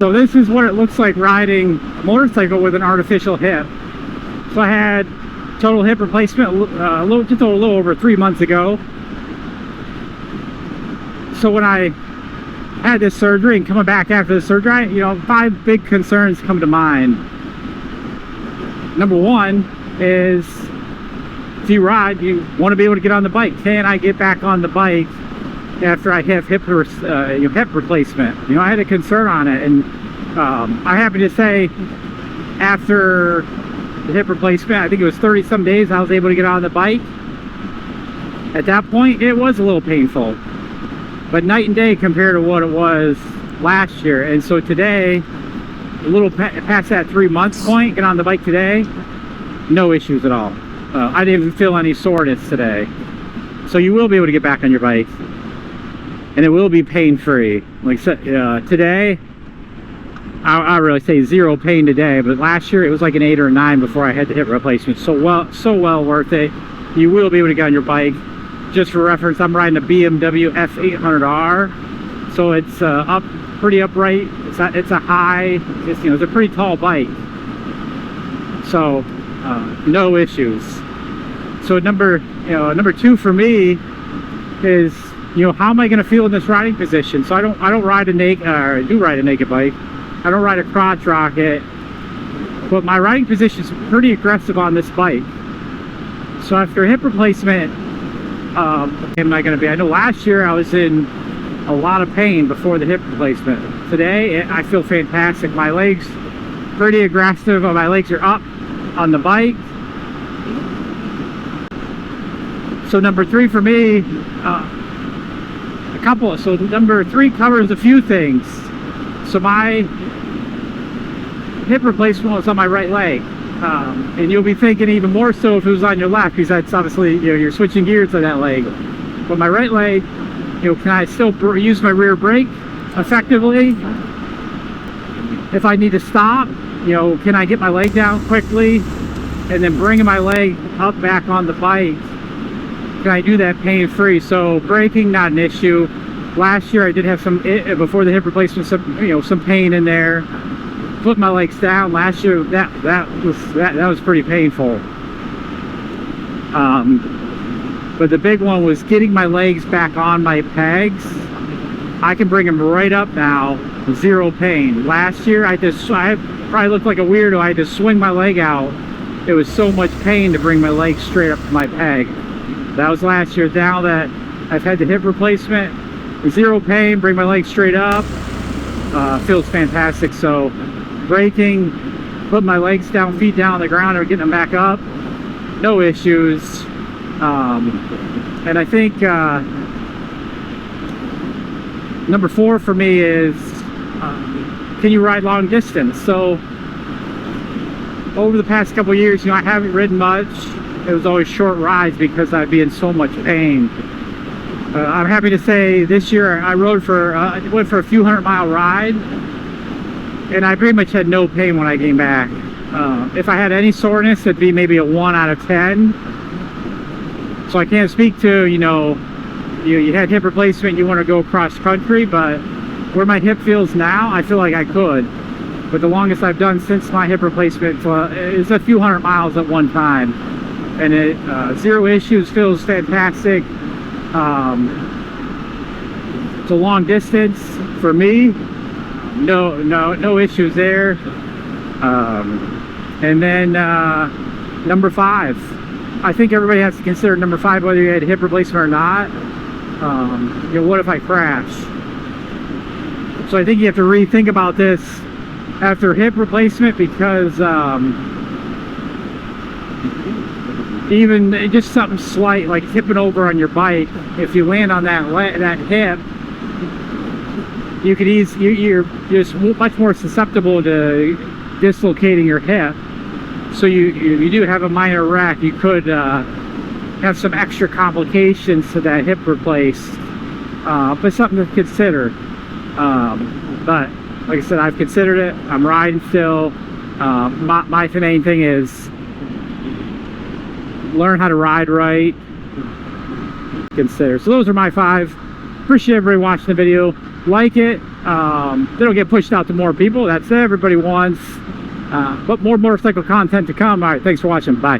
So this is what it looks like riding a motorcycle with an artificial hip. So I had total hip replacement just a little over 3 months ago. So when I had this surgery and coming back after the surgery, you know, 5 big concerns come to mind. Number one is, if you ride, you want to be able to get on the bike. Can I get back on the bike after I have hip replacement? You know, I had a concern on it, and I'm happy to say after the hip replacement, I think it was 30 some days, I was able to get on the bike. At that point, it was a little painful, but night and day compared to what it was last year. And so today, a little past that 3 month point, get on the bike today, no issues at all. I didn't even feel any soreness today. So you will be able to get back on your bike, and it will be pain-free. Like today, I really say 0 pain today, but last year it was like an 8 or a 9 before I had the hip replacement. So well worth it. You will be able to get on your bike. Just for reference, I'm riding a BMW F800R, so it's pretty upright. It's a high, it's a pretty tall bike. So no issues. So number 2 for me is, how am I going to feel in this riding position? So I don't ride a naked, I do ride a naked bike. I don't ride a crotch rocket, but my riding position is pretty aggressive on this bike. So after hip replacement, am I going to be? I know last year I was in a lot of pain before the hip replacement. Today I feel fantastic. My legs pretty aggressive. My legs are up on the bike. So number 3 for me, so number 3 covers a few things. So my hip replacement was on my right leg, and you'll be thinking even more so if it was on your left, because that's obviously, you're switching gears on that leg. But my right leg, can I still use my rear brake effectively? If I need to stop, can I get my leg down quickly and then bringing my leg up back on the bike? Can I do that pain-free? So braking, not an issue. Last year I did have some, before the hip replacement, some pain in there. Put my legs down last year, that was pretty painful. But the big one was getting my legs back on my pegs. I can bring them right up now, 0 pain. Last year I probably looked like a weirdo. I had to swing my leg out. It was so much pain to bring my legs straight up to my peg. That was last year. Now that I've had the hip replacement, 0 pain, bring my legs straight up, feels fantastic. So braking, put my legs down, feet down on the ground, or getting them back up, no issues. And I think number 4 for me is, can you ride long distance? So over the past couple years, I haven't ridden much. It was always short rides because I'd be in so much pain. I'm happy to say this year I went for a few 100-mile ride, and I pretty much had no pain when I came back. If I had any soreness, it'd be maybe a 1 out of 10. So I can't speak to, you had hip replacement, you want to go cross country, but where my hip feels now, I feel like I could. But the longest I've done since my hip replacement is a few 100 miles at one time. And it 0 issues, feels fantastic. It's a long distance for me. No issues there. And then number 5, I think everybody has to consider number 5, whether you had a hip replacement or not. What if I crash? So I think you have to rethink about this after hip replacement, because even just something slight like tipping over on your bike, if you land on that hip, you could you're just much more susceptible to dislocating your hip. So you do have a minor wreck, you could have some extra complications to that hip replace. But something to consider. But like I said, I've considered it. I'm riding still. My main thing is learn how to ride right. Consider. So those are my 5. Appreciate everybody watching the video. Like it. They don't get pushed out to more people. That's everybody wants. But more motorcycle content to come. All right, thanks for watching. Bye.